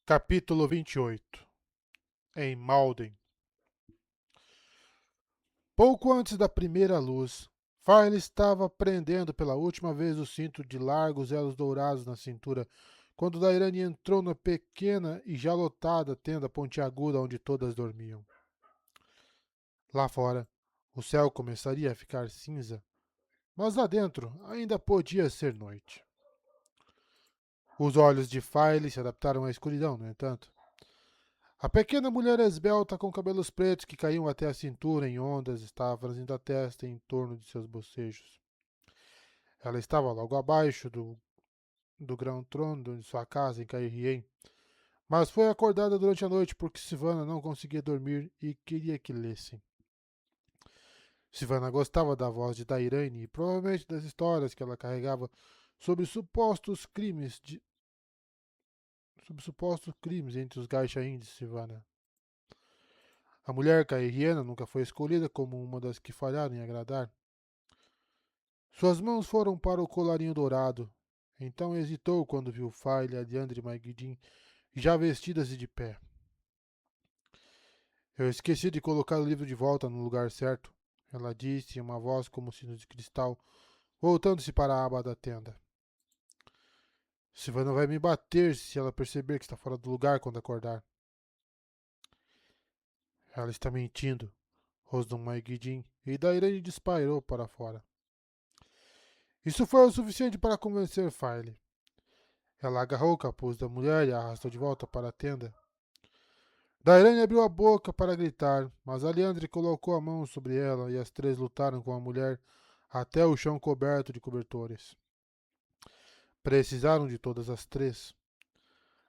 Capítulo 28. Em Malden. Pouco antes da primeira luz, Farley estava prendendo pela última vez o cinto de largos elos dourados na cintura quando Dairane entrou na pequena e já lotada tenda pontiaguda onde todas dormiam. Lá fora, o céu começaria a ficar cinza, mas lá dentro ainda podia ser noite. Os olhos de Farley se adaptaram à escuridão, no entanto. A pequena mulher esbelta com cabelos pretos que caíam até a cintura em ondas estava franzindo a testa em torno de seus bocejos. Ela estava logo abaixo do grão-trono de sua casa em Cairhien, mas foi acordada durante a noite porque Sivana não conseguia dormir e queria que lessem. Sivana gostava da voz de Dairane e provavelmente das histórias que ela carregava sobre supostos crimes entre os Gaishain de Sivana. A mulher cairriena nunca foi escolhida como uma das que falharam em agradar. Suas mãos foram para o colarinho dourado. Então hesitou quando viu Faile, Adiandre e Maigidin já vestidas e de pé. Eu esqueci de colocar o livro de volta no lugar certo, ela disse em uma voz como sino de cristal, voltando-se para a aba da tenda. Silvana vai me bater se ela perceber que está fora do lugar quando acordar. Ela está mentindo, rosnou Maigidin, e Dairane disparou para fora. Isso foi o suficiente para convencer Faile. Ela agarrou o capuz da mulher e a arrastou de volta para a tenda. Dairane abriu a boca para gritar, mas Aliandre colocou a mão sobre ela e as três lutaram com a mulher até o chão coberto de cobertores. Precisaram de todas as três.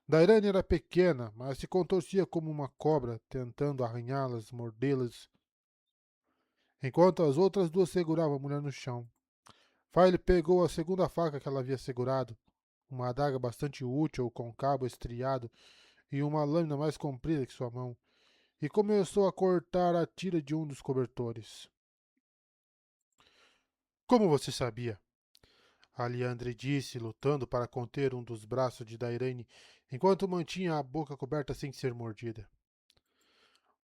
Dairane era pequena, mas se contorcia como uma cobra, tentando arranhá-las, mordê-las, enquanto as outras duas seguravam a mulher no chão. Faile pegou a segunda faca que ela havia segurado, uma adaga bastante útil com cabo estriado e uma lâmina mais comprida que sua mão, e começou a cortar a tira de um dos cobertores. Como você sabia? Aliandre disse, lutando para conter um dos braços de Dairene, enquanto mantinha a boca coberta sem ser mordida.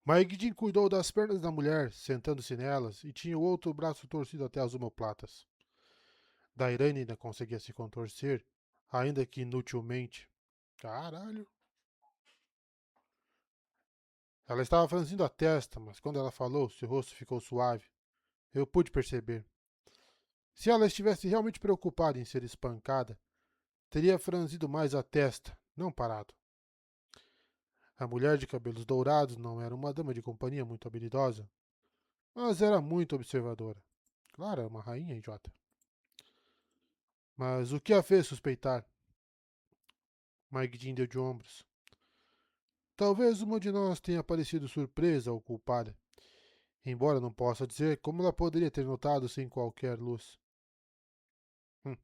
Maigdin cuidou das pernas da mulher, sentando-se nelas, e tinha o outro braço torcido até as omoplatas. Dairene ainda conseguia se contorcer, ainda que inutilmente. Caralho! Ela estava franzindo a testa, mas quando ela falou, seu rosto ficou suave. Eu pude perceber. Se ela estivesse realmente preocupada em ser espancada, teria franzido mais a testa, não parado. A mulher de cabelos dourados não era uma dama de companhia muito habilidosa, mas era muito observadora. Claro, era uma rainha idiota. Mas o que a fez suspeitar? Mike deu de ombros. Talvez uma de nós tenha parecido surpresa ou culpada, embora não possa dizer como ela poderia ter notado sem qualquer luz. Hum,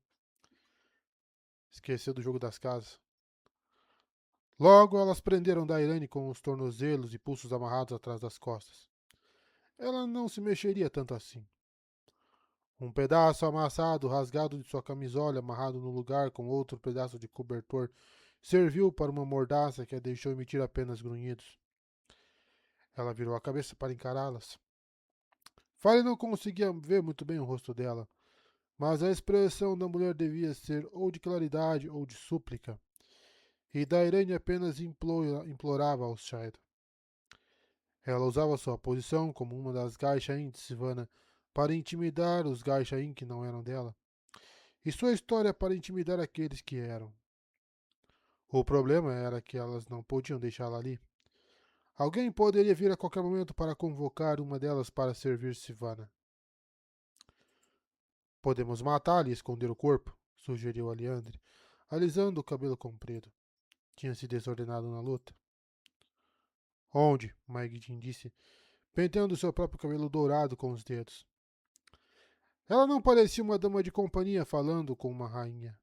Esqueceu do jogo das casas. Logo, elas prenderam Dairane com os tornozelos e pulsos amarrados atrás das costas. Ela não se mexeria tanto assim. Um pedaço amassado, rasgado de sua camisola, amarrado no lugar com outro pedaço de cobertor, serviu para uma mordaça que a deixou emitir apenas grunhidos. Ela virou a cabeça para encará-las. Fale não conseguia ver muito bem o rosto dela, mas a expressão da mulher devia ser ou de claridade ou de súplica, e Dairene apenas implorava ao Shaido. Ela usava sua posição como uma das Gaishain de Sivana para intimidar os Gaishain que não eram dela, e sua história para intimidar aqueles que eram. O problema era que elas não podiam deixá-la ali. Alguém poderia vir a qualquer momento para convocar uma delas para servir Sivana. Podemos matá-la e esconder o corpo, sugeriu Aliandre, alisando o cabelo comprido. Tinha se desordenado na luta. Onde? Maigdin disse, penteando seu próprio cabelo dourado com os dedos. Ela não parecia uma dama de companhia falando com uma rainha.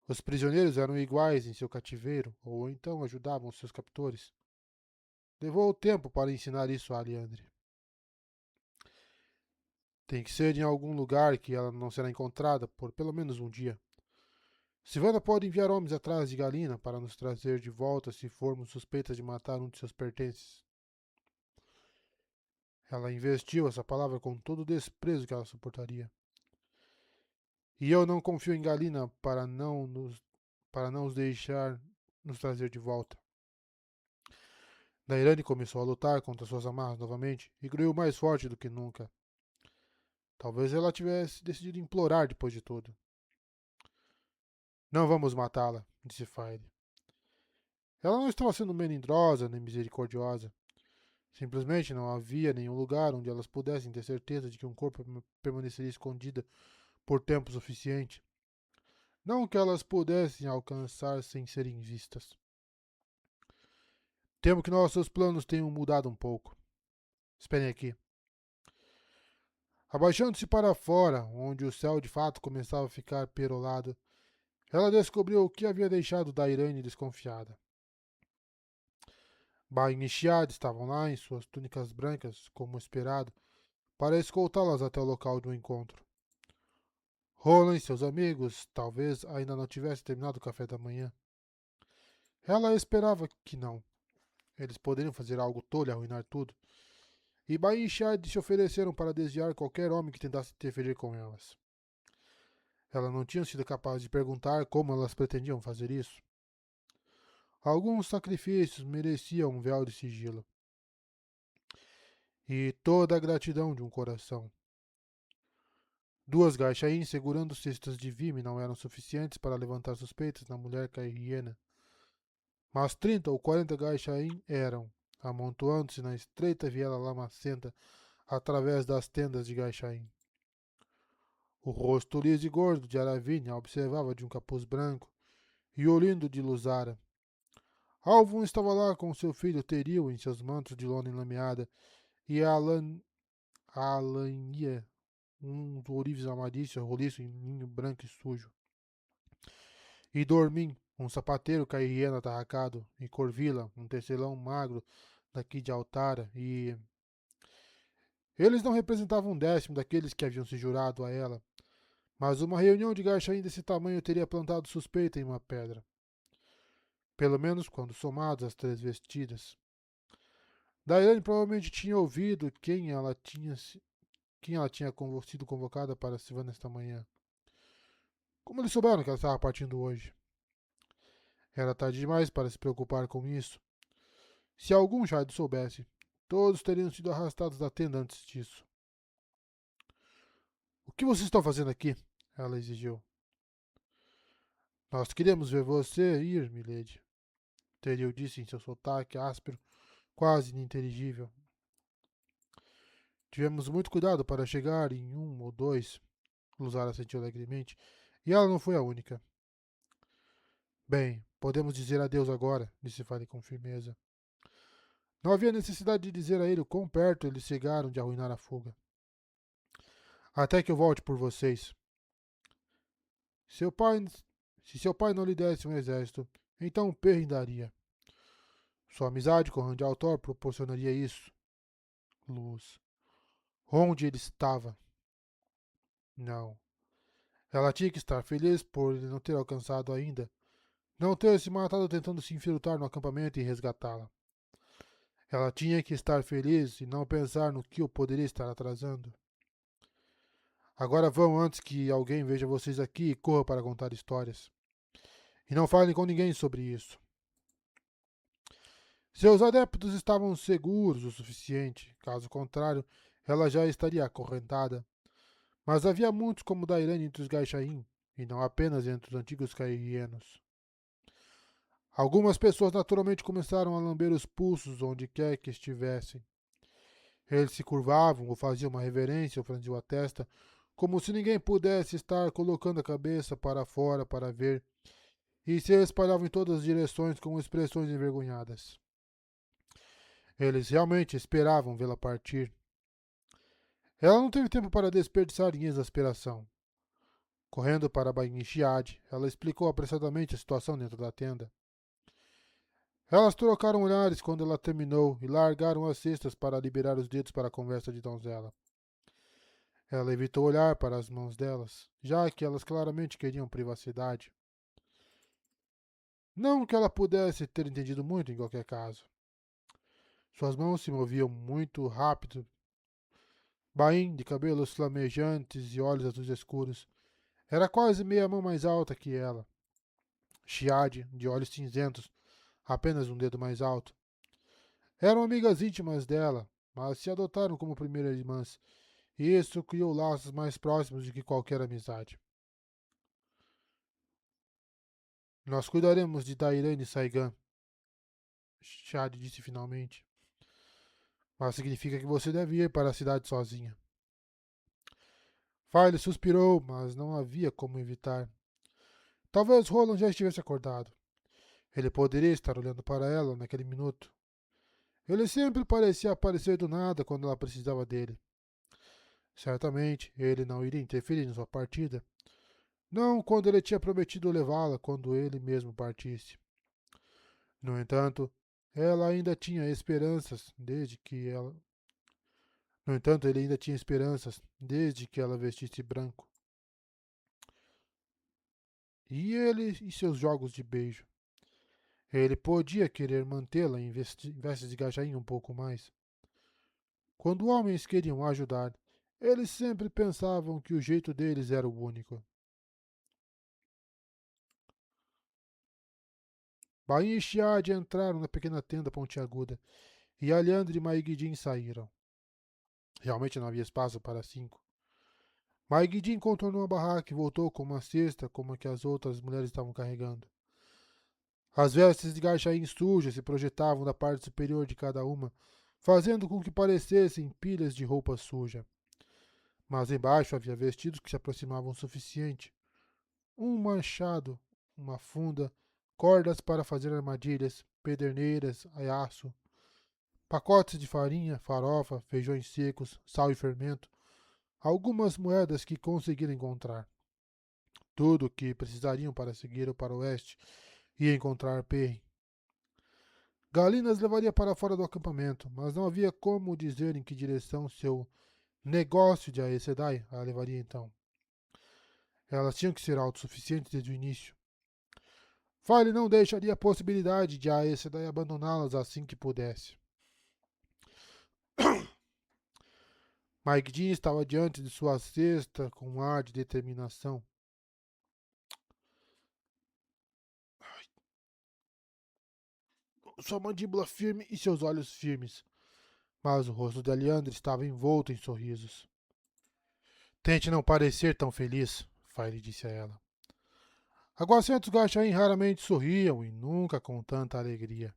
Os prisioneiros eram iguais em seu cativeiro, ou então ajudavam seus captores. Levou tempo para ensinar isso a Aliandre. Tem que ser em algum lugar que ela não será encontrada por pelo menos um dia. Sivana pode enviar homens atrás de Galina para nos trazer de volta se formos suspeitas de matar um de seus pertences. Ela investiu essa palavra com todo o desprezo que ela suportaria. E eu não confio em Galina para não os deixar nos trazer de volta. Dairane começou a lutar contra suas amarras novamente e gruiu mais forte do que nunca. Talvez ela tivesse decidido implorar depois de tudo. Não vamos matá-la, disse Fire. Ela não estava sendo melindrosa nem misericordiosa. Simplesmente não havia nenhum lugar onde elas pudessem ter certeza de que um corpo permaneceria escondido por tempo suficiente. Não que elas pudessem alcançar sem serem vistas. Temo que nossos planos tenham mudado um pouco. Esperem aqui. Abaixando-se para fora, onde o céu de fato começava a ficar perolado, ela descobriu o que havia deixado Dairane desconfiada. Bain e Shiad estavam lá em suas túnicas brancas, como esperado, para escoltá-las até o local do encontro. Roland e seus amigos talvez ainda não tivessem terminado o café da manhã. Ela esperava que não. Eles poderiam fazer algo tolo e arruinar tudo. E Bain e Shiad se ofereceram para desviar qualquer homem que tentasse interferir com elas. Ela não tinha sido capaz de perguntar como elas pretendiam fazer isso. Alguns sacrifícios mereciam um véu de sigilo. E toda a gratidão de um coração. 2 Gaixain segurando cestas de vime não eram suficientes para levantar suspeitas na mulher cairriena. Mas 30 ou 40 Gaixain eram, amontoando-se na estreita viela lamacenta através das tendas de Gaixain. O rosto liso e gordo de Aravinha observava de um capuz branco, e o lindo de Luzara. Alvon estava lá com seu filho Teril em seus mantos de lona enlameada, e Alania, um ourives amadício, roliço em linho branco e sujo. E Dormin, um sapateiro cairriano atarracado, e Corvila, um tecelão magro daqui de Altara, e... Eles não representavam um décimo daqueles que haviam se jurado a ela, mas uma reunião de Garchaim desse tamanho teria plantado suspeita em uma pedra. Pelo menos quando somados as 3 vestidas. Daiane provavelmente tinha ouvido quem ela tinha sido convocada para Sivana esta manhã. Como eles souberam que ela estava partindo hoje? Era tarde demais para se preocupar com isso. Se algum Jade soubesse, todos teriam sido arrastados da tenda antes disso. O que vocês estão fazendo aqui? Ela exigiu. Nós queríamos ver você ir, milady. Teril disse em seu sotaque áspero, quase ininteligível. Tivemos muito cuidado para chegar em 1 ou 2. Luzara sentiu alegremente, e ela não foi a única. Bem, podemos dizer adeus agora, disse Fale com firmeza. Não havia necessidade de dizer a ele o quão perto eles chegaram de arruinar a fuga. Até que eu volte por vocês. Seu pai, se seu pai não lhe desse um exército, então Perrin daria. Sua amizade com Randy Altor proporcionaria isso. Luz. Onde ele estava? Não. Ela tinha que estar feliz por ele não ter alcançado ainda. Não ter se matado tentando se infiltrar no acampamento e resgatá-la. Ela tinha que estar feliz e não pensar no que o poderia estar atrasando. Agora vão antes que alguém veja vocês aqui e corra para contar histórias. E não falem com ninguém sobre isso. Seus adeptos estavam seguros o suficiente, caso contrário, ela já estaria acorrentada. Mas havia muitos como Dairane entre os Gaixaim, e não apenas entre os antigos cairrienos. Algumas pessoas naturalmente começaram a lamber os pulsos onde quer que estivessem. Eles se curvavam ou faziam uma reverência ou franziam a testa, como se ninguém pudesse estar colocando a cabeça para fora para ver, e se espalhavam em todas as direções com expressões envergonhadas. Eles realmente esperavam vê-la partir. Ela não teve tempo para desperdiçar em exasperação. Correndo para Bain Shiad, ela explicou apressadamente a situação dentro da tenda. Elas trocaram olhares quando ela terminou e largaram as cestas para liberar os dedos para a conversa de donzela. Ela evitou olhar para as mãos delas, já que elas claramente queriam privacidade. Não que ela pudesse ter entendido muito em qualquer caso. Suas mãos se moviam muito rápido. Bain, de cabelos flamejantes e olhos azuis escuros, era quase meia mão mais alta que ela. Chiade, de olhos cinzentos, apenas um dedo mais alto. Eram amigas íntimas dela, mas se adotaram como primeiras irmãs, e isso criou laços mais próximos do que qualquer amizade. Nós cuidaremos de Dairane Saigan, Chad disse finalmente. Mas significa que você deve ir para a cidade sozinha. Filey suspirou, mas não havia como evitar. Talvez Roland já estivesse acordado. Ele poderia estar olhando para ela naquele minuto. Ele sempre parecia aparecer do nada quando ela precisava dele. Certamente, ele não iria interferir em sua partida. Não quando ele tinha prometido levá-la quando ele mesmo partisse. No entanto, ela ainda tinha esperanças desde que ela. No entanto, ele ainda tinha esperanças desde que ela vestisse branco. E ele e seus jogos de beijo. Ele podia querer mantê-la em vestes de gajaim um pouco mais. Quando homens queriam ajudar, eles sempre pensavam que o jeito deles era o único. Bain e Chiad entraram na pequena tenda pontiaguda, e Alhandre e Maigidin saíram. Realmente não havia espaço para 5. Maigidin contornou a barraca e voltou com uma cesta como a que as outras mulheres estavam carregando. As vestes de Gachain sujas se projetavam da parte superior de cada uma, fazendo com que parecessem pilhas de roupa suja. Mas embaixo havia vestidos que se aproximavam o suficiente. Um machado, uma funda, cordas para fazer armadilhas, pederneiras, aiaço, pacotes de farinha, farofa, feijões secos, sal e fermento, algumas moedas que conseguiram encontrar. Tudo o que precisariam para seguir para o oeste e encontrar Perry. Galinas levaria para fora do acampamento, mas não havia como dizer em que direção seu negócio de Aes Sedai a levaria então. Elas tinham que ser autossuficientes desde o início. Fale não deixaria a possibilidade de Aes Sedai abandoná-las assim que pudesse. Mike Dean estava diante de sua cesta com um ar de determinação. Sua mandíbula firme e seus olhos firmes. Mas o rosto de Aleandre estava envolto em sorrisos. Tente não parecer tão feliz, Fire disse a ela. Aguacentos Gachain raramente sorriam e nunca com tanta alegria.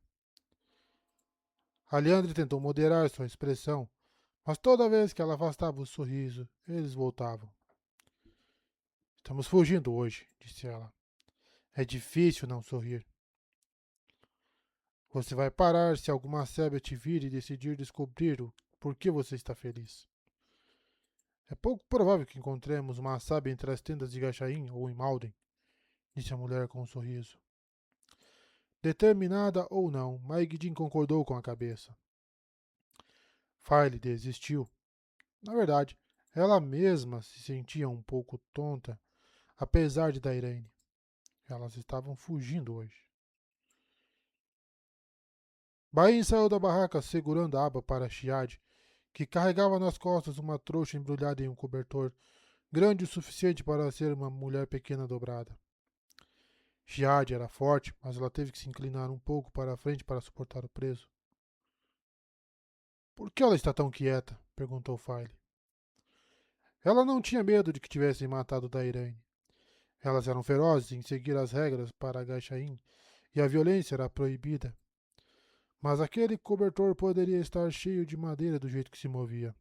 Aleandre tentou moderar sua expressão, mas toda vez que ela afastava o sorriso, eles voltavam. Estamos fugindo hoje, disse ela. É difícil não sorrir. Você vai parar se alguma sébia te vir e decidir descobrir o por que você está feliz. É pouco provável que encontremos uma sábia entre as tendas de Gachain ou em Malden, disse a mulher com um sorriso. Determinada ou não, Maigdin concordou com a cabeça. File desistiu. Na verdade, ela mesma se sentia um pouco tonta, apesar de Dairene. Elas estavam fugindo hoje. Bain saiu da barraca segurando a aba para Chiad, que carregava nas costas uma trouxa embrulhada em um cobertor, grande o suficiente para ser uma mulher pequena dobrada. Chiad era forte, mas ela teve que se inclinar um pouco para a frente para suportar o peso. Por que ela está tão quieta? Perguntou File. Ela não tinha medo de que tivessem matado Dairene. Elas eram ferozes em seguir as regras para Gachain e a violência era proibida. Mas aquele cobertor poderia estar cheio de madeira do jeito que se movia.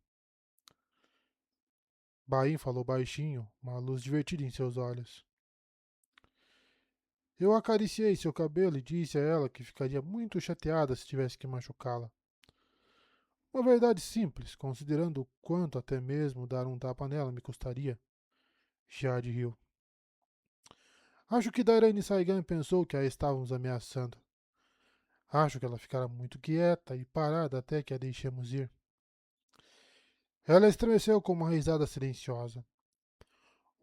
Bain falou baixinho, uma luz divertida em seus olhos. Eu acariciei seu cabelo e disse a ela que ficaria muito chateada se tivesse que machucá-la. Uma verdade simples, considerando o quanto até mesmo dar um tapa nela me custaria. Jade riu. Acho que Darane Saigan pensou que a estávamos ameaçando. Acho que ela ficará muito quieta e parada até que a deixemos ir. Ela estremeceu com uma risada silenciosa.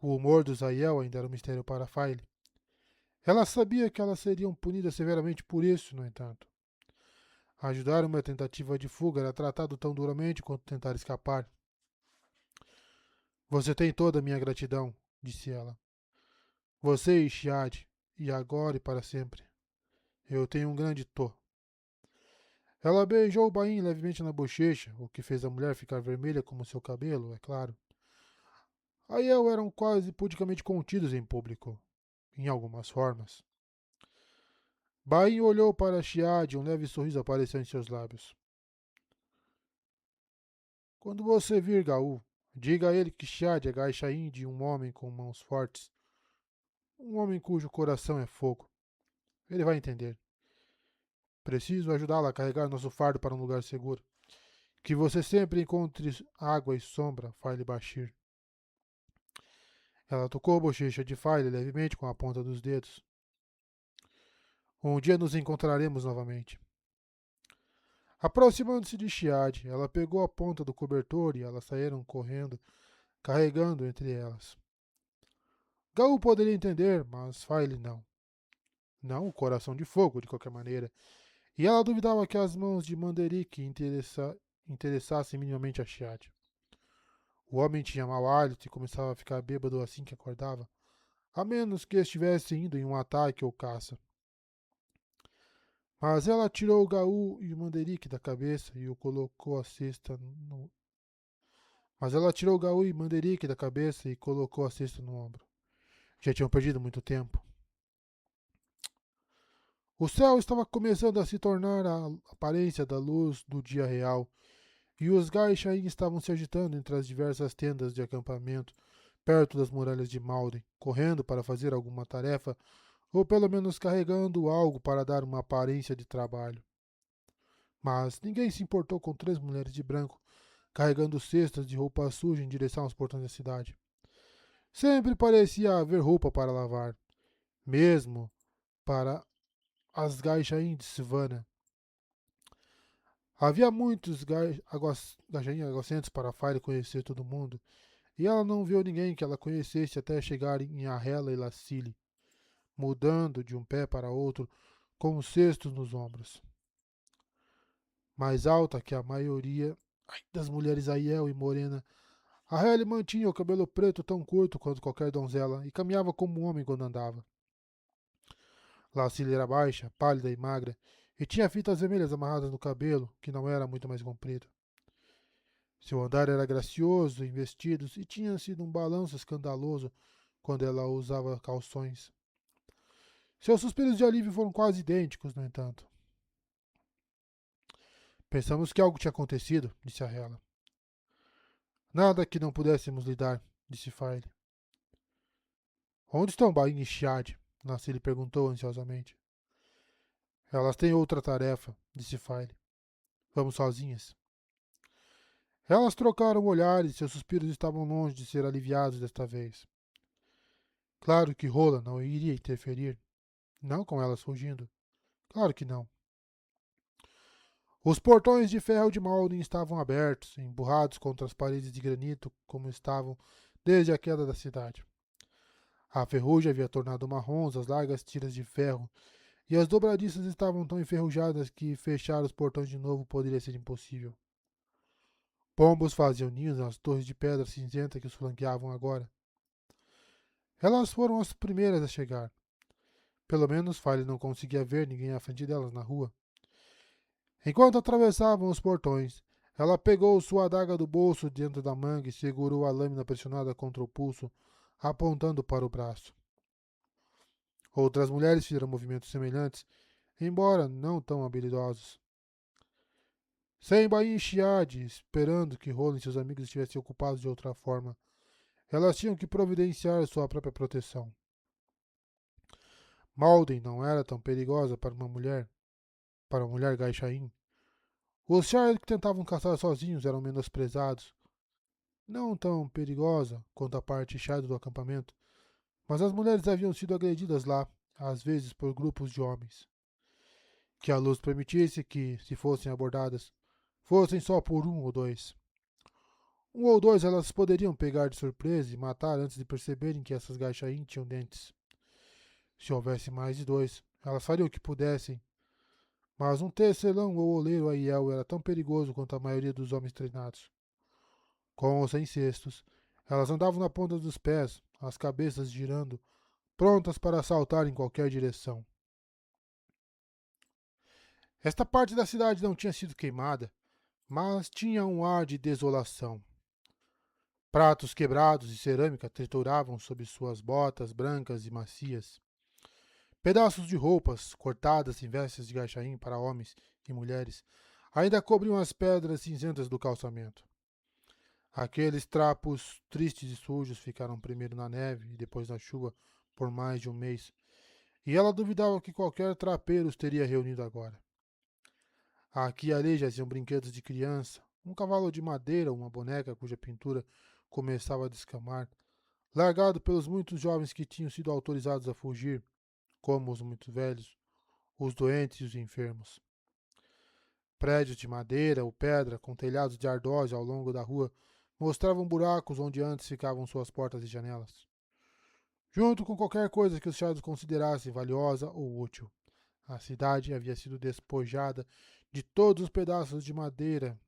O humor do Zayel ainda era um mistério para File. Ela sabia que elas seriam punidas severamente por isso, no entanto. Ajudar uma tentativa de fuga era tratado tão duramente quanto tentar escapar. Você tem toda a minha gratidão, disse ela. Você e Shiad, e agora e para sempre. Eu tenho um grande tô. Ela beijou Bain levemente na bochecha, o que fez a mulher ficar vermelha como seu cabelo, é claro. Aiel eram quase pudicamente contidos em público, em algumas formas. Bain olhou para Shiad e um leve sorriso apareceu em seus lábios. Quando você vir Gaul, diga a ele que Shiad é Gaishain de um homem com mãos fortes, um homem cujo coração é fogo. Ele vai entender. Preciso ajudá-la a carregar nosso fardo para um lugar seguro. Que você sempre encontre água e sombra, Faile Bashir. Ela tocou a bochecha de Faile levemente com a ponta dos dedos. Um dia nos encontraremos novamente. Aproximando-se de Shiad, ela pegou a ponta do cobertor e elas saíram correndo, carregando entre elas. Gaul poderia entender, mas Faile não. Não o coração de fogo, de qualquer maneira. E ela duvidava que as mãos de Manderik interessassem minimamente a Shiad. O homem tinha mau hálito e começava a ficar bêbado assim que acordava, a menos que estivesse indo em um ataque ou caça. Mas ela tirou o Gaú e o Manderik da cabeça e o colocou a cesta no... Mas ela tirou o Gaú e Manderik da cabeça e colocou a cesta no ombro. Já tinham perdido muito tempo. O céu estava começando a se tornar a aparência da luz do dia real, e os Gaishain estavam se agitando entre as diversas tendas de acampamento, perto das muralhas de Malden, correndo para fazer alguma tarefa, ou pelo menos carregando algo para dar uma aparência de trabalho. Mas ninguém se importou com 3 mulheres de branco, carregando cestas de roupa suja em direção aos portões da cidade. Sempre parecia haver roupa para lavar, mesmo para as Gaishain de Savannah. Havia muitos Gaishain aguacentos para Fire conhecer todo mundo, e ela não viu ninguém que ela conhecesse até chegar em Arrela e Lacile, mudando de um pé para outro, com os cestos nos ombros. Mais alta que a maioria das mulheres Aiel e morena, a Halle mantinha o cabelo preto tão curto quanto qualquer donzela e caminhava como um homem quando andava. Lacile era baixa, pálida e magra, e tinha fitas vermelhas amarradas no cabelo, que não era muito mais comprido. Seu andar era gracioso em vestidos e tinha sido um balanço escandaloso quando ela usava calções. Seus suspiros de alívio foram quase idênticos, no entanto. Pensamos que algo tinha acontecido, disse a Hela. Nada que não pudéssemos lidar, disse File. Onde estão Bain e Shiad? Nassi lhe perguntou ansiosamente. Elas têm outra tarefa, disse File. Vamos sozinhas. Elas trocaram olhares e seus suspiros estavam longe de ser aliviados desta vez. Claro que Rola não iria interferir. Não com elas fugindo. Claro que não. Os portões de ferro de Malden estavam abertos, emburrados contra as paredes de granito, como estavam desde a queda da cidade. A ferrugem havia tornado marrons as largas tiras de ferro, e as dobradiças estavam tão enferrujadas que fechar os portões de novo poderia ser impossível. Pombos faziam ninhos nas torres de pedra cinzenta que os flanqueavam agora. Elas foram as primeiras a chegar. Pelo menos File não conseguia ver ninguém à frente delas na rua. Enquanto atravessavam os portões, ela pegou sua adaga do bolso dentro da manga e segurou a lâmina pressionada contra o pulso, apontando para o braço. Outras mulheres fizeram movimentos semelhantes, embora não tão habilidosos. Sem Bain e Shiad, esperando que Roland e seus amigos estivessem ocupados de outra forma, elas tinham que providenciar sua própria proteção. Malden não era tão perigosa para uma mulher Gaishain. Os Shire que tentavam caçar sozinhos eram menosprezados. Não tão perigosa quanto a parte Shire do acampamento, mas as mulheres haviam sido agredidas lá, às vezes por grupos de homens. Que a luz permitisse que, se fossem abordadas, fossem só por um ou dois. Um ou dois elas poderiam pegar de surpresa e matar antes de perceberem que essas Gaishain tinham dentes. Se houvesse mais de dois, elas fariam o que pudessem, mas um tecelão ou oleiro aiel era tão perigoso quanto a maioria dos homens treinados. Com ou sem cestos, elas andavam na ponta dos pés, as cabeças girando, prontas para saltar em qualquer direção. Esta parte da cidade não tinha sido queimada, mas tinha um ar de desolação. Pratos quebrados e cerâmica trituravam sob suas botas brancas e macias. Pedaços de roupas, cortadas em vestes de gachaim para homens e mulheres, ainda cobriam as pedras cinzentas do calçamento. Aqueles trapos tristes e sujos ficaram primeiro na neve e depois na chuva por mais de um mês, e ela duvidava que qualquer trapeiro os teria reunido agora. Aqui e ali jaziam brinquedos de criança, um cavalo de madeira, uma boneca cuja pintura começava a descamar, largado pelos muitos jovens que tinham sido autorizados a fugir, como os muito velhos, os doentes e os enfermos. Prédios de madeira ou pedra, com telhados de ardósia ao longo da rua, mostravam buracos onde antes ficavam suas portas e janelas. Junto com qualquer coisa que os chardos considerassem valiosa ou útil. A cidade havia sido despojada de todos os pedaços de madeira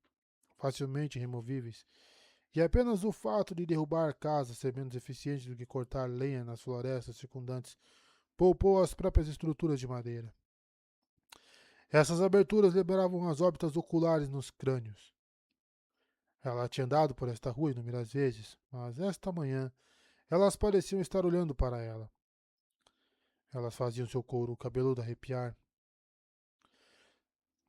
facilmente removíveis, e apenas o fato de derrubar casas ser menos eficiente do que cortar lenha nas florestas circundantes poupou as próprias estruturas de madeira. Essas aberturas lembravam as órbitas oculares nos crânios. Ela tinha andado por esta rua inúmeras vezes, mas esta manhã elas pareciam estar olhando para ela. Elas faziam seu couro cabeludo arrepiar.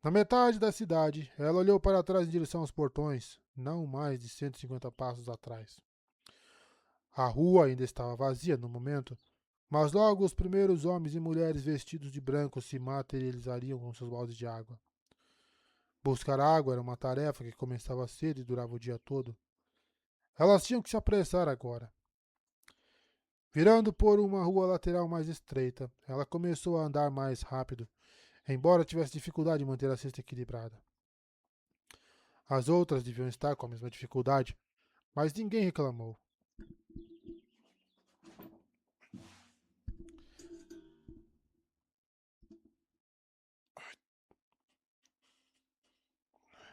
Na metade da cidade, ela olhou para trás em direção aos portões, não mais de 150 passos atrás. A rua ainda estava vazia no momento, mas logo os primeiros homens e mulheres vestidos de branco se materializariam com seus baldes de água. Buscar água era uma tarefa que começava cedo e durava o dia todo. Elas tinham que se apressar agora. Virando por uma rua lateral mais estreita, ela começou a andar mais rápido, embora tivesse dificuldade em manter a cesta equilibrada. As outras deviam estar com a mesma dificuldade, mas ninguém reclamou.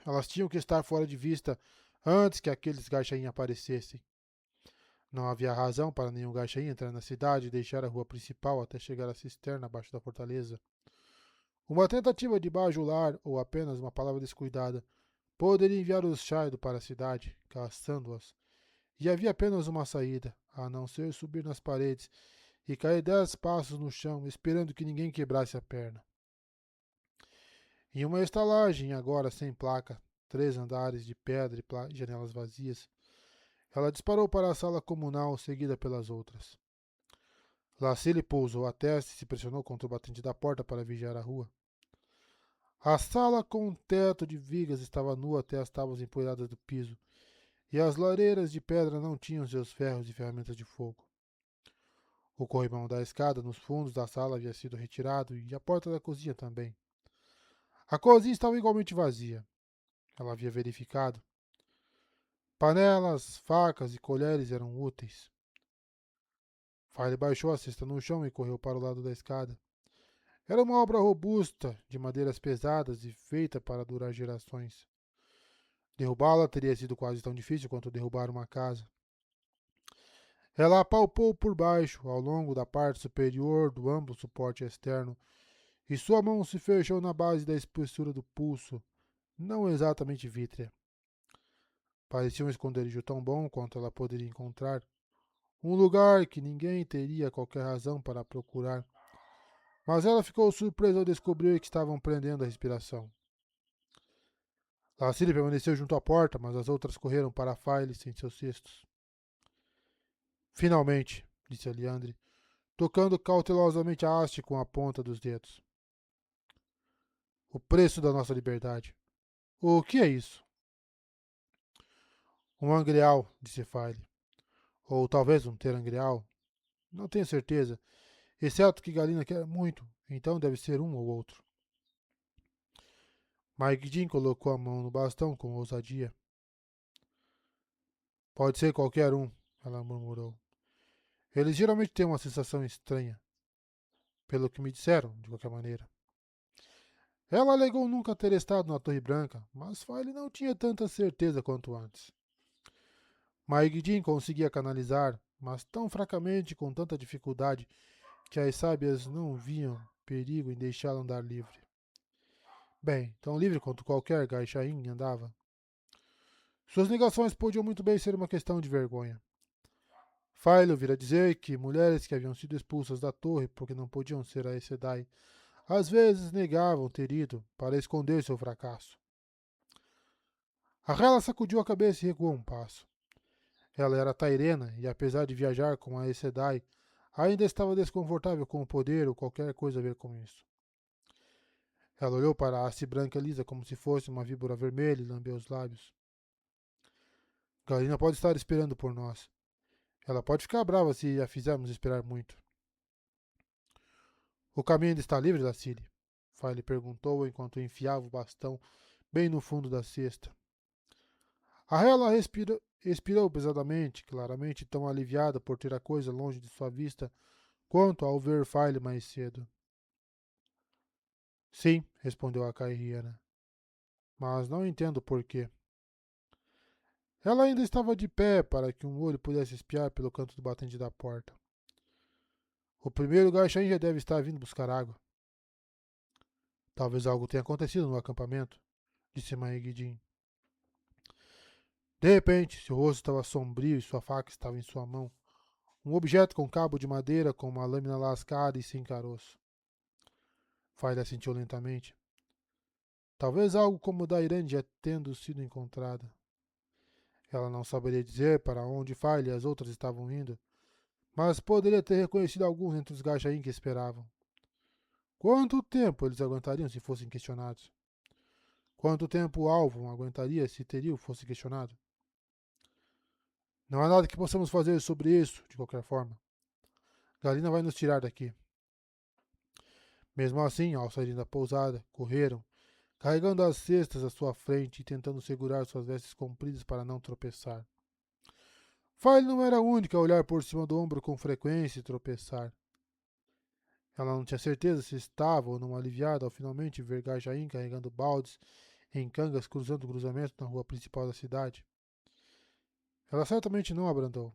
Elas tinham que estar fora de vista antes que aqueles gachaim aparecessem. Não havia razão para nenhum gachaim entrar na cidade e deixar a rua principal até chegar à cisterna abaixo da fortaleza. Uma tentativa de bajular ou apenas uma palavra descuidada poderia enviar os Shaido para a cidade, caçando-as. E havia apenas uma saída, a não ser subir nas paredes e cair 10 passos no chão, esperando que ninguém quebrasse a perna. Em uma estalagem, agora sem placa, 3 andares de pedra e janelas vazias, ela disparou para a sala comunal, seguida pelas outras. Lacille pousou a testa e se pressionou contra o batente da porta para vigiar a rua. A sala com um teto de vigas estava nua até as tábuas empoeiradas do piso, e as lareiras de pedra não tinham seus ferros e ferramentas de fogo. O corrimão da escada nos fundos da sala havia sido retirado e a porta da cozinha também. A cozinha estava igualmente vazia. Ela havia verificado. Panelas, facas e colheres eram úteis. File baixou a cesta no chão e correu para o lado da escada. Era uma obra robusta, de madeiras pesadas e feita para durar gerações. Derrubá-la teria sido quase tão difícil quanto derrubar uma casa. Ela apalpou por baixo, ao longo da parte superior do amplo suporte externo, e sua mão se fechou na base da espessura do pulso, não exatamente vítrea. Parecia um esconderijo tão bom quanto ela poderia encontrar, um lugar que ninguém teria qualquer razão para procurar. Mas ela ficou surpresa ao descobrir que estavam prendendo a respiração. Lacille permaneceu junto à porta, mas as outras correram para a File sem seus cestos. Finalmente, disse a Leandre, tocando cautelosamente a haste com a ponta dos dedos. O preço da nossa liberdade. O que é isso? Um angreal, disse File. Ou talvez um terangreal. Não tenho certeza, exceto que Galina quer muito, então deve ser um ou outro. Mike Jean colocou a mão no bastão com ousadia. Pode ser qualquer um, ela murmurou. Eles geralmente têm uma sensação estranha. pelo que me disseram, de qualquer maneira. Ela alegou nunca ter estado na Torre Branca, mas File não tinha tanta certeza quanto antes. Maigdim conseguia canalizar, mas tão fracamente, com tanta dificuldade, que as sábias não viam perigo em deixá-la andar livre. Bem, tão livre quanto qualquer Gaixain andava. Suas negações podiam muito bem ser uma questão de vergonha. Philo vira dizer que mulheres que haviam sido expulsas da torre porque não podiam ser Aes Sedai às vezes negavam ter ido para esconder seu fracasso. A Rela sacudiu a cabeça e recuou um passo. Ela era Tairena e, apesar de viajar com a Aes Sedai, ainda estava desconfortável com o poder ou qualquer coisa a ver com isso. Ela olhou para a haste branca lisa como se fosse uma víbora vermelha e lambeu os lábios. Galina pode estar esperando por nós. Ela pode ficar brava se a fizermos esperar muito. O caminho ainda está livre, Lacile? File perguntou enquanto enfiava o bastão bem no fundo da cesta. A Rela expirou pesadamente, claramente tão aliviada por ter a coisa longe de sua vista quanto ao ver File mais cedo. Sim, respondeu a Cairriana. Mas não entendo por quê. Ela ainda estava de pé para que um olho pudesse espiar pelo canto do batente da porta. O primeiro Gaixain já deve estar vindo buscar água. Talvez algo tenha acontecido no acampamento, disse Maegidin. De repente, seu rosto estava sombrio e sua faca estava em sua mão. Um objeto com cabo de madeira com uma lâmina lascada e sem caroço. Faila assentiu lentamente. Talvez algo como o da Irândia tendo sido encontrada. Ela não saberia dizer para onde Faila e as outras estavam indo, mas poderia ter reconhecido alguns entre os Gachain que esperavam. Quanto tempo eles aguentariam se fossem questionados? Quanto tempo o alvo aguentaria se Teriel fosse questionado? Não há nada que possamos fazer sobre isso, de qualquer forma. Galina vai nos tirar daqui. Mesmo assim, ao saírem da pousada, correram, carregando as cestas à sua frente e tentando segurar suas vestes compridas para não tropeçar. File não era a única a olhar por cima do ombro com frequência e tropeçar. Ela não tinha certeza se estava ou não aliviada ao finalmente ver Gajain carregando baldes em cangas cruzando o cruzamento na rua principal da cidade. Ela certamente não abrandou.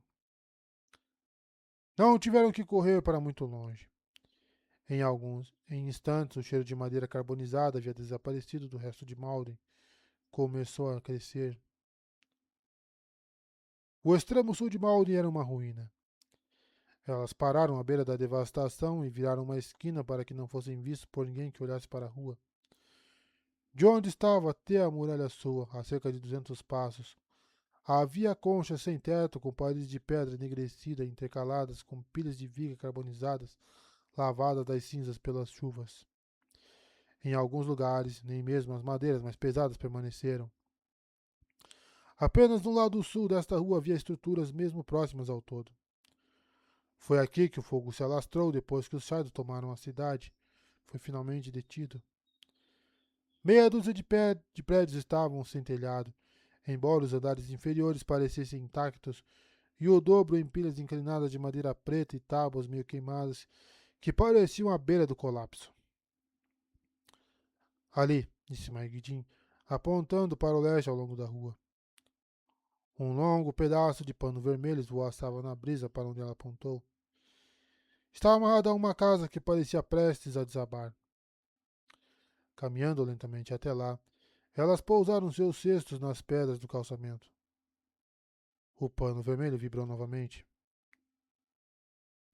Não tiveram que correr para muito longe. Em instantes, o cheiro de madeira carbonizada havia desaparecido do resto de Malden. Começou a crescer. O extremo sul de Malden era uma ruína. Elas pararam à beira da devastação e viraram uma esquina para que não fossem vistos por ninguém que olhasse para a rua. De onde estava até a muralha sul, a cerca de 200 passos, havia conchas sem teto com paredes de pedra enegrecida intercaladas com pilhas de viga carbonizadas lavadas das cinzas pelas chuvas. Em alguns lugares, nem mesmo as madeiras mais pesadas permaneceram. Apenas no lado sul desta rua havia estruturas mesmo próximas ao todo. Foi aqui que o fogo se alastrou depois que os Shaidos tomaram a cidade. Foi finalmente detido. Meia dúzia de prédios estavam sem telhado, embora os andares inferiores parecessem intactos, e o dobro em pilhas inclinadas de madeira preta e tábuas meio queimadas, que pareciam à beira do colapso. Ali, disse Maigdim, apontando para o leste ao longo da rua. Um longo pedaço de pano vermelho esvoaçava na brisa para onde ela apontou. Estava amarrado a uma casa que parecia prestes a desabar. Caminhando lentamente até lá, elas pousaram seus cestos nas pedras do calçamento. O pano vermelho vibrou novamente.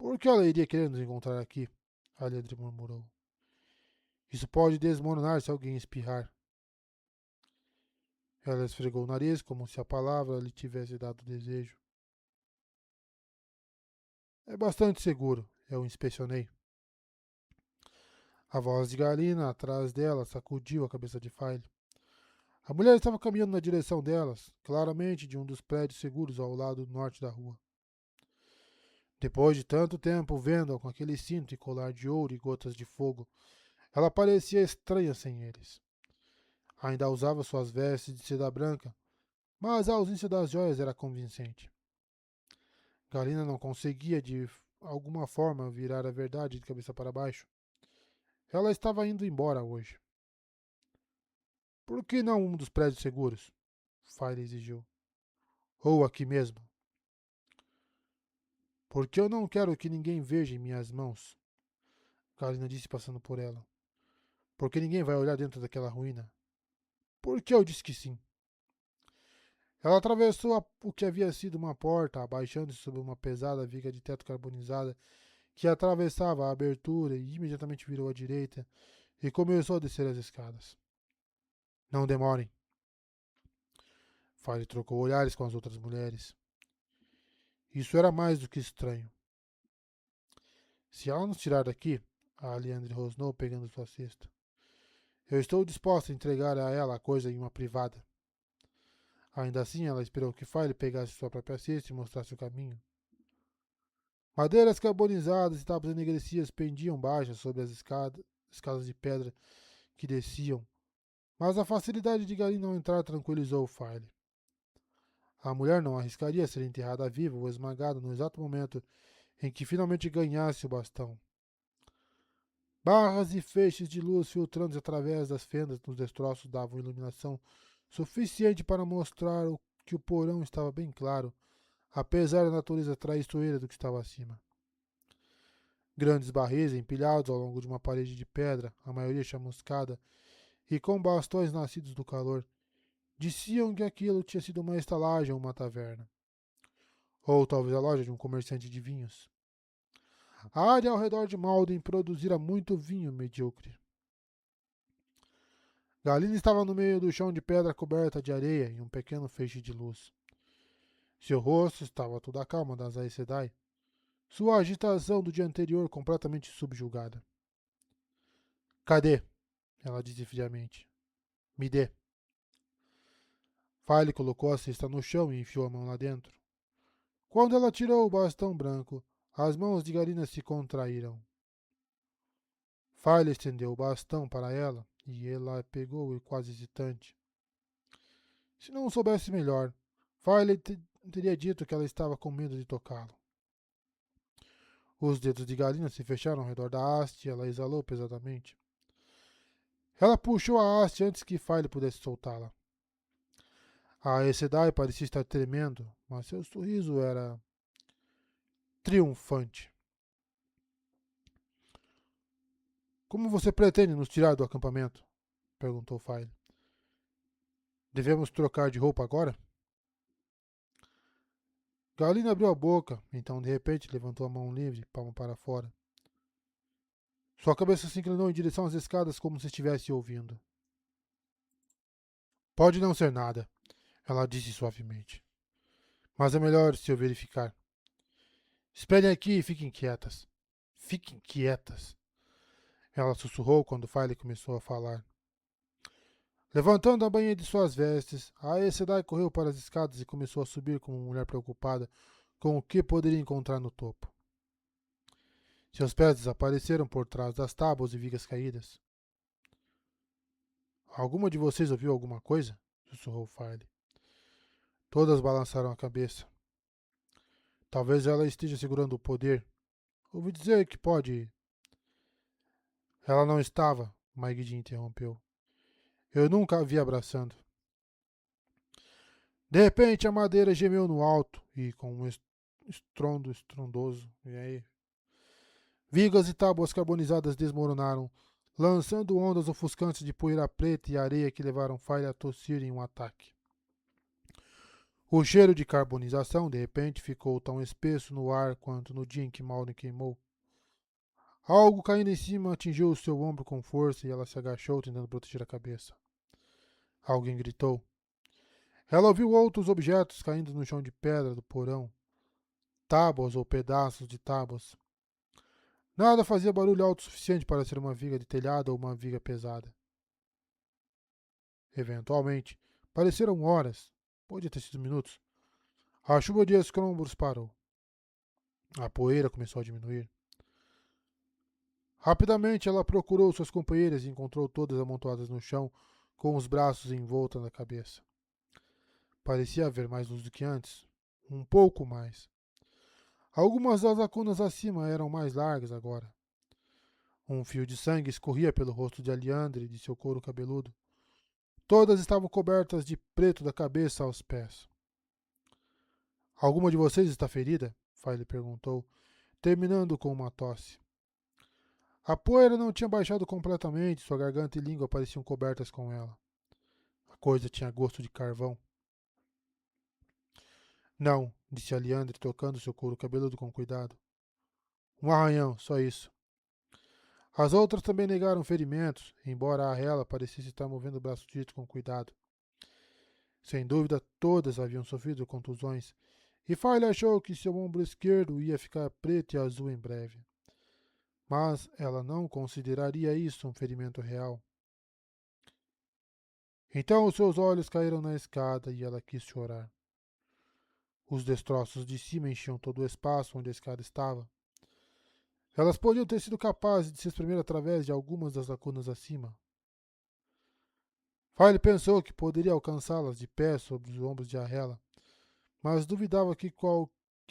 Por que ela iria querer nos encontrar aqui? Aliandre murmurou. Isso pode desmoronar se alguém espirrar. Ela esfregou o nariz como se a palavra lhe tivesse dado desejo. É bastante seguro, eu inspecionei. A voz de Galina, atrás dela, sacudiu a cabeça de File. A mulher estava caminhando na direção delas, claramente de um dos prédios seguros ao lado norte da rua. Depois de tanto tempo vendo-a com aquele cinto e colar de ouro e gotas de fogo, ela parecia estranha sem eles. Ainda usava suas vestes de seda branca, mas a ausência das joias era convincente. Galina não conseguia, de alguma forma, virar a verdade de cabeça para baixo. Ela estava indo embora hoje. Por que não um dos prédios seguros? Fire exigiu. Ou aqui mesmo. Porque eu não quero que ninguém veja em minhas mãos, Galina disse passando por ela. Porque ninguém vai olhar dentro daquela ruína. Por que eu disse que sim? Ela atravessou o que havia sido uma porta, abaixando-se sobre uma pesada viga de teto carbonizada que atravessava a abertura e imediatamente virou à direita e começou a descer as escadas. Não demorem. Fire trocou olhares com as outras mulheres. Isso era mais do que estranho. Se ela nos tirar daqui, a Leandre rosnou pegando sua cesta. Eu estou disposta a entregar a ela a coisa em uma privada. Ainda assim, ela esperou que Fire pegasse sua própria cesta e mostrasse o caminho. Madeiras carbonizadas e tábuas enegrecidas pendiam baixas sobre as escadas de pedra que desciam, mas a facilidade de Galim não entrar tranquilizou Fire. A mulher não arriscaria ser enterrada viva ou esmagada no exato momento em que finalmente ganhasse o bastão. Barras e feixes de luz filtrando através das fendas nos destroços davam iluminação suficiente para mostrar que o porão estava bem claro, apesar da natureza traiçoeira do que estava acima. Grandes barris empilhados ao longo de uma parede de pedra, a maioria chamuscada, e com bastões nascidos do calor, diziam que aquilo tinha sido uma estalagem ou uma taverna. Ou talvez a loja de um comerciante de vinhos. A área ao redor de Malden produzira muito vinho medíocre. Galina estava no meio do chão de pedra coberta de areia em um pequeno feixe de luz. Seu rosto estava toda a calma das Aes Sedai, sua agitação do dia anterior completamente subjugada. Cadê? Ela disse friamente. Me dê. File colocou a cesta no chão e enfiou a mão lá dentro. Quando ela tirou o bastão branco, as mãos de Galina se contraíram. File estendeu o bastão para ela e ela pegou-o quase hesitante. Se não soubesse melhor, File teria dito que ela estava com medo de tocá-lo. Os dedos de Galina se fecharam ao redor da haste e ela exalou pesadamente. Ela puxou a haste antes que File pudesse soltá-la. A Aes Sedai parecia estar tremendo, mas seu sorriso era triunfante. Como você pretende nos tirar do acampamento? Perguntou File. Devemos trocar de roupa agora? Galina abriu a boca, então de repente levantou a mão livre, palma para fora. Sua cabeça se inclinou em direção às escadas como se estivesse ouvindo. Pode não ser nada, ela disse suavemente. Mas é melhor se eu verificar. Esperem aqui e fiquem quietas. Fiquem quietas. Ela sussurrou quando File começou a falar. Levantando a bainha de suas vestes, a Aes Sedai correu para as escadas e começou a subir como uma mulher preocupada com o que poderia encontrar no topo. Seus pés desapareceram por trás das tábuas e vigas caídas. Alguma de vocês ouviu alguma coisa? Sussurrou File. Todas balançaram a cabeça. Talvez ela esteja segurando o poder. Ouvi dizer que pode. Ela não estava, Maigdi interrompeu. Eu nunca a vi abraçando. De repente a madeira gemeu no alto e, com um estrondo estrondoso, e aí, vigas e tábuas carbonizadas desmoronaram, lançando ondas ofuscantes de poeira preta e areia que levaram Fire a tossir em um ataque. O cheiro de carbonização, de repente, ficou tão espesso no ar quanto no dia em que Malden queimou. Algo caindo em cima atingiu o seu ombro com força e ela se agachou, tentando proteger a cabeça. Alguém gritou. Ela ouviu outros objetos caindo no chão de pedra do porão. Tábuas ou pedaços de tábuas. Nada fazia barulho alto o suficiente para ser uma viga de telhado ou uma viga pesada. Eventualmente, pareceram horas, podia ter sido minutos. A chuva de escombros parou. A poeira começou a diminuir. Rapidamente ela procurou suas companheiras e encontrou todas amontoadas no chão, com os braços em volta da cabeça. Parecia haver mais luz do que antes. Um pouco mais. Algumas das lacunas acima eram mais largas agora. Um fio de sangue escorria pelo rosto de Aliandre e de seu couro cabeludo. Todas estavam cobertas de preto da cabeça aos pés. Alguma de vocês está ferida? File perguntou, terminando com uma tosse. A poeira não tinha baixado completamente, sua garganta e língua pareciam cobertas com ela. A coisa tinha gosto de carvão. Não, disse Aliandre, tocando seu couro cabeludo com cuidado. Um arranhão, só isso. As outras também negaram ferimentos, embora a Hela parecesse estar movendo o braço direito com cuidado. Sem dúvida, todas haviam sofrido contusões, e File achou que seu ombro esquerdo ia ficar preto e azul em breve. Mas ela não consideraria isso um ferimento real. Então os seus olhos caíram na escada e ela quis chorar. Os destroços de cima enchiam todo o espaço onde a escada estava. Elas podiam ter sido capazes de se espremer através de algumas das lacunas acima. File pensou que poderia alcançá-las de pé sobre os ombros de Arrela, mas duvidava que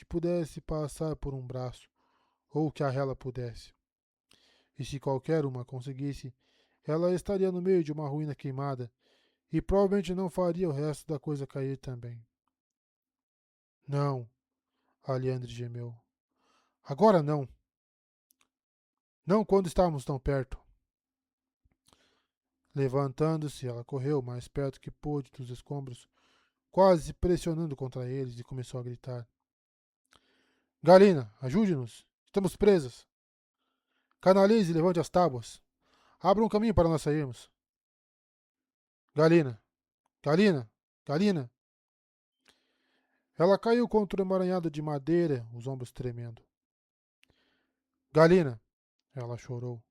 pudesse passar por um braço, ou que Arrela pudesse. E se qualquer uma conseguisse, ela estaria no meio de uma ruína queimada, e provavelmente não faria o resto da coisa cair também. Não, Aliandre gemeu. Agora não. Não quando estávamos tão perto. Levantando-se, ela correu o mais perto que pôde dos escombros, quase se pressionando contra eles, e começou a gritar. Galina, ajude-nos! Estamos presas! Canalize e levante as tábuas! Abra um caminho para nós sairmos! Galina! Galina! Galina! Ela caiu contra o emaranhado de madeira, os ombros tremendo. Galina! Ela chorou.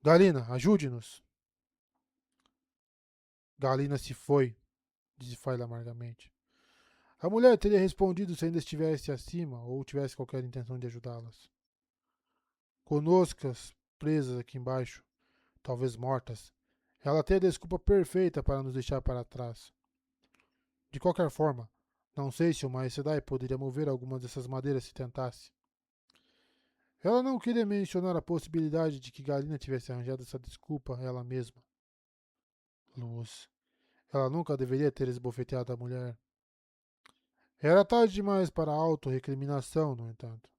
Galina, ajude-nos! Galina se foi, disse Faila amargamente. A mulher teria respondido se ainda estivesse acima ou tivesse qualquer intenção de ajudá-las. Conoscas, presas aqui embaixo, talvez mortas, ela tem a desculpa perfeita para nos deixar para trás. De qualquer forma, não sei se uma Aes Sedai poderia mover algumas dessas madeiras se tentasse. Ela não queria mencionar a possibilidade de que Galina tivesse arranjado essa desculpa ela mesma. Luz. Ela nunca deveria ter esbofeteado a mulher. Era tarde demais para a auto-recriminação, no entanto.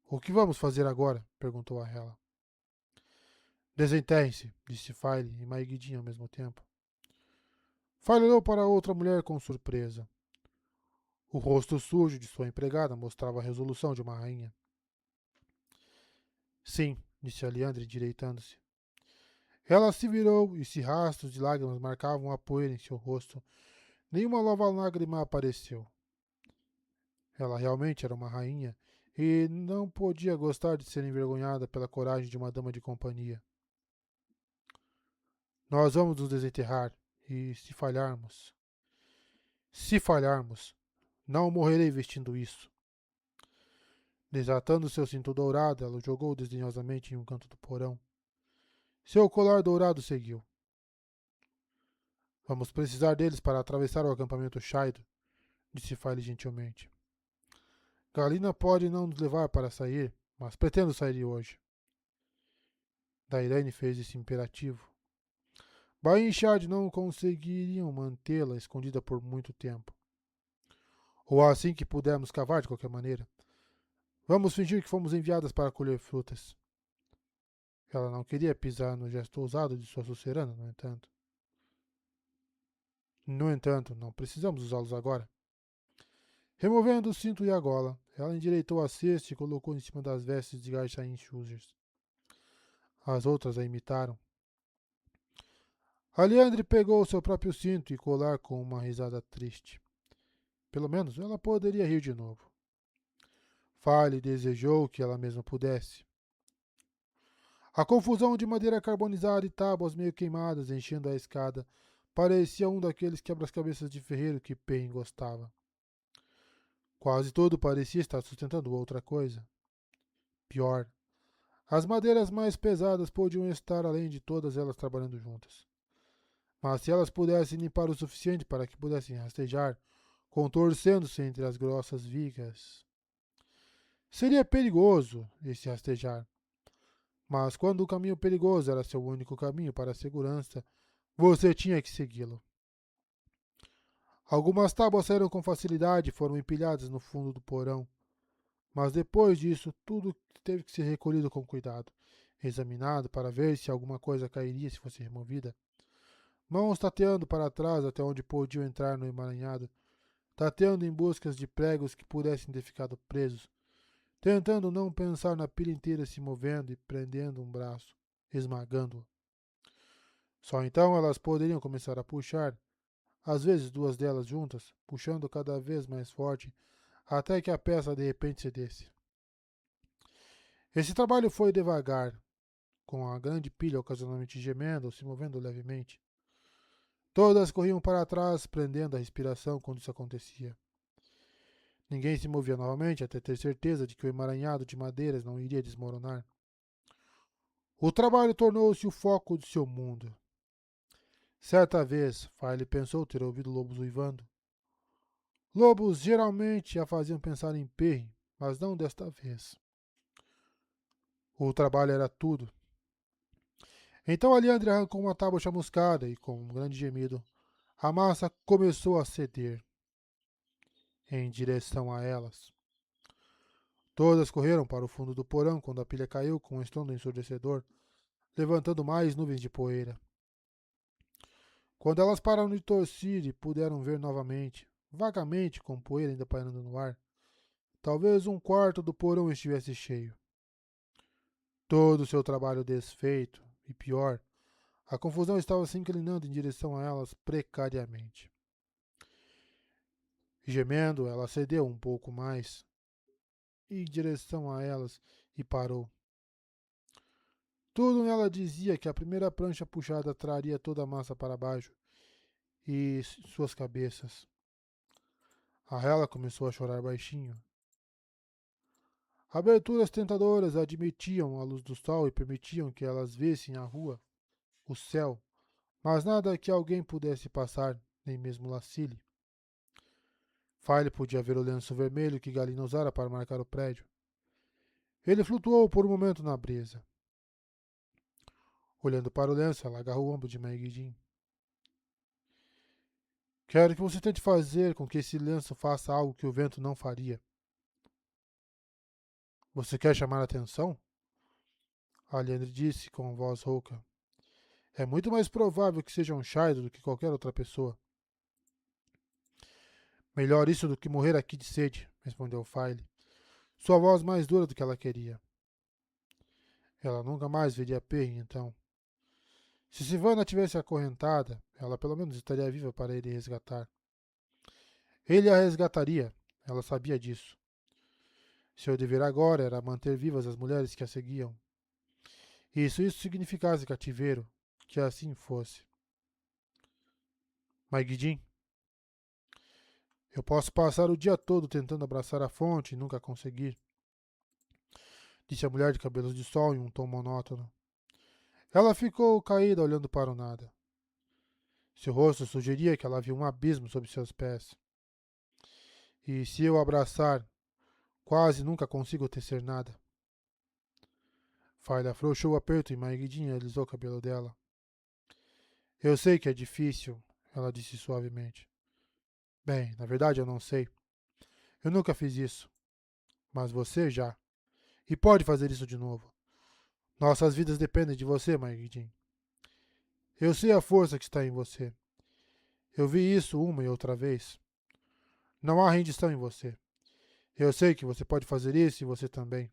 O que vamos fazer agora? Perguntou a Hela. Desenterre-se, disse File e Maiguidinho ao mesmo tempo. File olhou para a outra mulher com surpresa. O rosto sujo de sua empregada mostrava a resolução de uma rainha. Sim, disse Aliandre, endireitando-se. Ela se virou e, se rastros de lágrimas marcavam a poeira em seu rosto, nenhuma nova lágrima apareceu. Ela realmente era uma rainha e não podia gostar de ser envergonhada pela coragem de uma dama de companhia. Nós vamos nos desenterrar e, se falharmos, não morrerei vestindo isso. Desatando seu cinto dourado, ela o jogou desdenhosamente em um canto do porão. Seu colar dourado seguiu. Vamos precisar deles para atravessar o acampamento Shaido, disse File gentilmente. Galina pode não nos levar para sair, mas pretendo sair hoje. Dairene fez esse imperativo. Bain e Shad não conseguiriam mantê-la escondida por muito tempo. Ou assim que pudermos cavar de qualquer maneira. Vamos fingir que fomos enviadas para colher frutas. Ela não queria pisar no gesto ousado de sua sucerana, no entanto. No entanto, não precisamos usá-los agora. Removendo o cinto e a gola, ela endireitou a cesta e colocou em cima das vestes de Gaishain Choosers. As outras a imitaram. Aliandre pegou seu próprio cinto e colar com uma risada triste. Pelo menos ela poderia rir de novo. Fale desejou que ela mesma pudesse. A confusão de madeira carbonizada e tábuas meio queimadas enchendo a escada parecia um daqueles quebra-cabeças de ferreiro que Pain gostava. Quase tudo parecia estar sustentando outra coisa. Pior, as madeiras mais pesadas podiam estar além de todas elas trabalhando juntas. Mas se elas pudessem limpar o suficiente para que pudessem rastejar, contorcendo-se entre as grossas vigas. Seria perigoso esse rastejar. Mas quando o caminho perigoso era seu único caminho para a segurança, você tinha que segui-lo. Algumas tábuas saíram com facilidade e foram empilhadas no fundo do porão, mas depois disso tudo teve que ser recolhido com cuidado, examinado para ver se alguma coisa cairia se fosse removida. Mãos tateando para trás até onde podiam entrar no emaranhado, tateando em busca de pregos que pudessem ter ficado presos, tentando não pensar na pilha inteira se movendo e prendendo um braço, esmagando-o. Só então elas poderiam começar a puxar, às vezes duas delas juntas, puxando cada vez mais forte, até que a peça de repente cedesse. Esse trabalho foi devagar, com a grande pilha ocasionalmente gemendo ou se movendo levemente. Todas corriam para trás, prendendo a respiração quando isso acontecia. Ninguém se movia novamente até ter certeza de que o emaranhado de madeiras não iria desmoronar. O trabalho tornou-se o foco de seu mundo. Certa vez, Farley pensou ter ouvido lobos uivando. Lobos geralmente a faziam pensar em perre, mas não desta vez. O trabalho era tudo. Então Aliandre arrancou uma tábua chamuscada e, com um grande gemido, a massa começou a ceder em direção a elas. Todas correram para o fundo do porão quando a pilha caiu com um estrondo ensurdecedor, levantando mais nuvens de poeira. Quando elas pararam de tossir e puderam ver novamente, vagamente com poeira ainda pairando no ar, talvez um quarto do porão estivesse cheio. Todo o seu trabalho desfeito, e pior, a confusão estava se inclinando em direção a elas precariamente. Gemendo, ela cedeu um pouco mais em direção a elas e parou. Tudo nela dizia que a primeira prancha puxada traria toda a massa para baixo e suas cabeças. A Hela começou a chorar baixinho. Aberturas tentadoras admitiam a luz do sol e permitiam que elas vissem a rua, o céu, mas nada que alguém pudesse passar, nem mesmo Lacile. File podia ver o lenço vermelho que Galina usara para marcar o prédio. Ele flutuou por um momento na brisa. Olhando para o lenço, ela agarrou o ombro de Maigidin. Quero que você tente fazer com que esse lenço faça algo que o vento não faria. Você quer chamar a atenção? Aliandre disse com voz rouca. É muito mais provável que seja um Shido do que qualquer outra pessoa. Melhor isso do que morrer aqui de sede, respondeu File, sua voz mais dura do que ela queria. Ela nunca mais veria Perry, então. Se Sivana tivesse acorrentada, ela pelo menos estaria viva para ele resgatar. Ele a resgataria, ela sabia disso. Seu dever agora era manter vivas as mulheres que a seguiam. E se isso significasse cativeiro, que assim fosse. Maigidin, eu posso passar o dia todo tentando abraçar a fonte e nunca conseguir, disse a mulher de cabelos de sol em um tom monótono. Ela ficou caída olhando para o nada. Seu rosto sugeria que ela via um abismo sob seus pés. E se eu abraçar, quase nunca consigo tecer nada. Falha afrouxou o aperto e Maigidin alisou o cabelo dela. Eu sei que é difícil, ela disse suavemente. Bem, na verdade eu não sei. Eu nunca fiz isso. Mas você já. E pode fazer isso de novo. Nossas vidas dependem de você, Maigidin. Eu sei a força que está em você. Eu vi isso uma e outra vez. Não há rendição em você. Eu sei que você pode fazer isso e você também.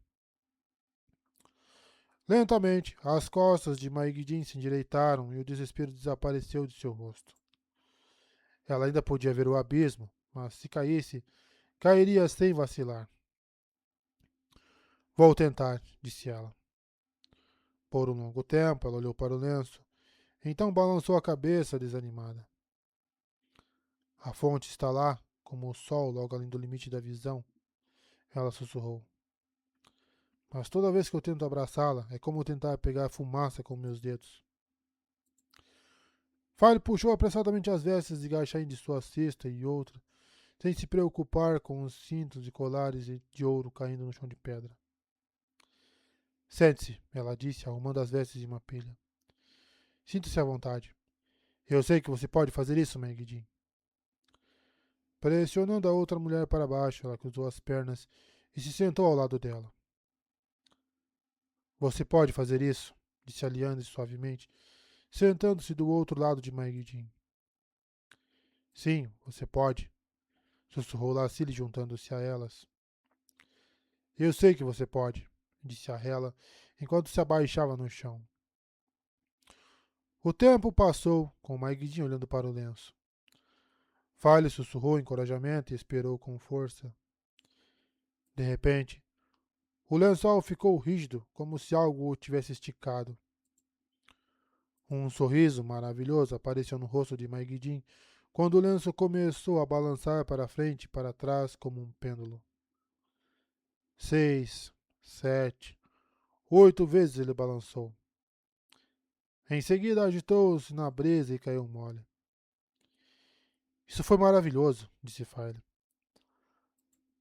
Lentamente, as costas de Maigidin se endireitaram e o desespero desapareceu de seu rosto. Ela ainda podia ver o abismo, mas se caísse, cairia sem vacilar. Vou tentar, disse ela. Por um longo tempo, ela olhou para o lenço, então balançou a cabeça desanimada. A fonte está lá, como o sol logo além do limite da visão, ela sussurrou. Mas toda vez que eu tento abraçá-la, é como tentar pegar fumaça com meus dedos. Fire puxou apressadamente as vestes de Gaixain de sua cesta e outra, sem se preocupar com os cintos e colares de ouro caindo no chão de pedra. Sente-se, ela disse, arrumando as vestes de uma pilha. Sinta-se à vontade. Eu sei que você pode fazer isso, Megidin. Pressionando a outra mulher para baixo, ela cruzou as pernas e se sentou ao lado dela. Você pode fazer isso, disse Aliane suavemente, sentando-se do outro lado de Megidin. Sim, você pode, sussurrou Lacile juntando-se a elas. Eu sei que você pode, disse a Hela, enquanto se abaixava no chão. O tempo passou, com Megidin olhando para o lenço. Fale sussurrou encorajamento e esperou com força. De repente, o lençol ficou rígido, como se algo o tivesse esticado. Um sorriso maravilhoso apareceu no rosto de Megidin quando o lenço começou a balançar para frente e para trás como um pêndulo. 6, 7, 8 vezes ele balançou. Em seguida agitou-se na brisa e caiu mole. Isso foi maravilhoso, disse File.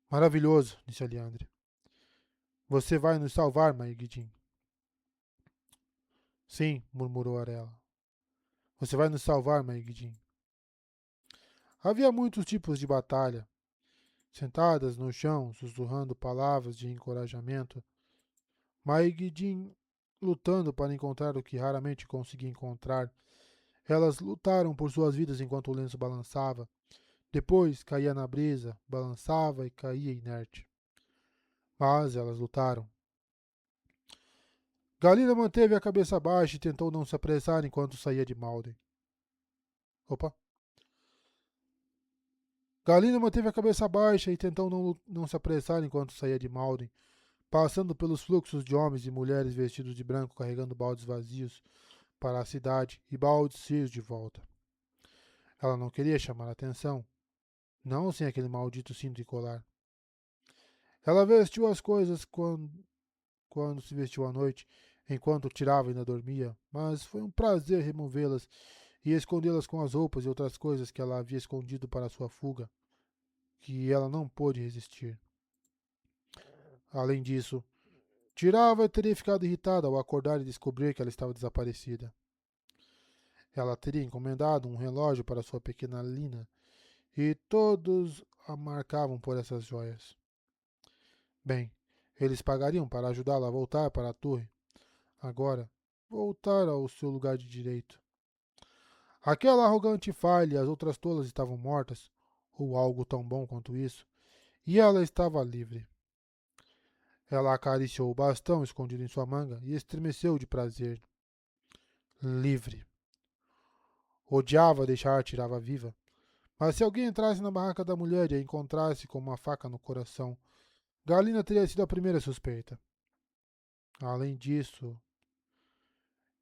Maravilhoso, disse Aliandre. Você vai nos salvar, Megidin. Sim, murmurou Arela. Você vai nos salvar, Megidin. Havia muitos tipos de batalha. Sentadas no chão, sussurrando palavras de encorajamento, Megidin lutando para encontrar o que raramente conseguia encontrar. Elas lutaram por suas vidas enquanto o lenço balançava. Depois caía na brisa, balançava e caía inerte. Mas elas lutaram. Galina manteve a cabeça baixa e tentou não se apressar enquanto saía de Malden. Opa! Galina manteve a cabeça baixa e tentou não se apressar enquanto saía de Malden, passando pelos fluxos de homens e mulheres vestidos de branco carregando baldes vazios para a cidade e baldes cheios de volta. Ela não queria chamar a atenção, não sem aquele maldito cinto e colar. Ela vestiu as coisas quando se vestiu à noite, enquanto tirava e ainda dormia, mas foi um prazer removê-las e escondê-las com as roupas e outras coisas que ela havia escondido para sua fuga, que ela não pôde resistir. Além disso, tirava e teria ficado irritada ao acordar e descobrir que ela estava desaparecida. Ela teria encomendado um relógio para sua pequena Lina, e todos a marcavam por essas joias. Bem, eles pagariam para ajudá-la a voltar para a torre. Agora, voltar ao seu lugar de direito. Aquela arrogante falha e as outras tolas estavam mortas, ou algo tão bom quanto isso, e ela estava livre. Ela acariciou o bastão escondido em sua manga e estremeceu de prazer. Livre. Odiava deixar a tirava viva, mas se alguém entrasse na barraca da mulher e a encontrasse com uma faca no coração, Galina teria sido a primeira suspeita. Além disso,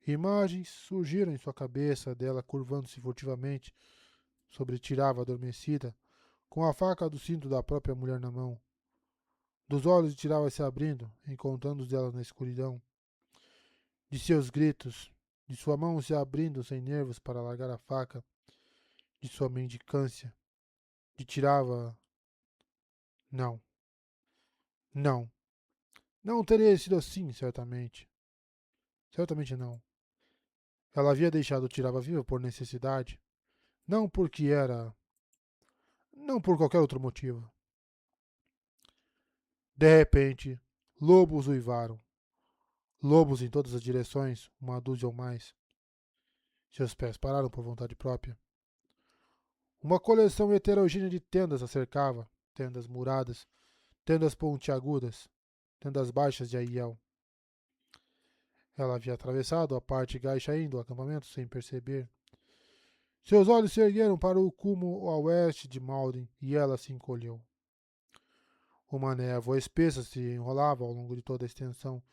imagens surgiram em sua cabeça dela curvando-se furtivamente sobre Tirava adormecida, com a faca do cinto da própria mulher na mão. Dos olhos de Tirava se abrindo, encontrando-os dela na escuridão. De seus gritos, de sua mão se abrindo sem nervos para largar a faca, de sua mendicância, de Tirava. Não. Não. Não teria sido assim, certamente. Certamente não. Ela havia deixado Tirava viva por necessidade, não porque era. Não por qualquer outro motivo. De repente, lobos uivaram. Lobos em todas as direções, uma dúzia ou mais. Seus pés pararam por vontade própria. Uma coleção heterogênea de tendas a cercava, tendas muradas, tendas pontiagudas, tendas baixas de Aiel. Ela havia atravessado a parte Gaixaim do acampamento sem perceber. Seus olhos se ergueram para o cume a oeste de Malden e ela se encolheu. Uma névoa espessa se enrolava ao longo de toda a extensão,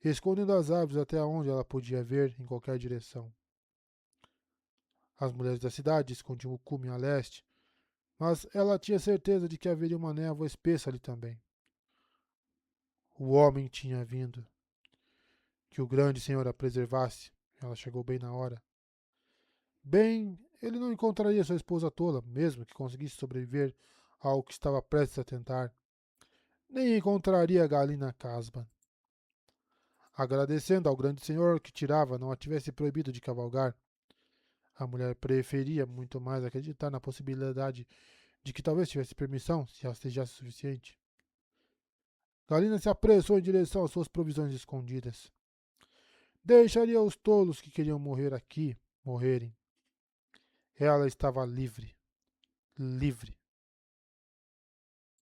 escondendo as árvores até onde ela podia ver em qualquer direção. As mulheres da cidade escondiam o cume a leste, mas ela tinha certeza de que haveria uma névoa espessa ali também. O homem tinha vindo. Que o grande Senhor a preservasse. Ela chegou bem na hora. Bem, ele não encontraria sua esposa tola, mesmo que conseguisse sobreviver ao que estava prestes a tentar. Nem encontraria Galina Casban. agradecendo ao grande senhor que tirava não a tivesse proibido de cavalgar. A mulher preferia muito mais acreditar na possibilidade de que talvez tivesse permissão, se rastejasse o suficiente. Galina se apressou em direção às suas provisões escondidas. Deixaria os tolos que queriam morrer aqui morrerem. Ela estava livre. Livre.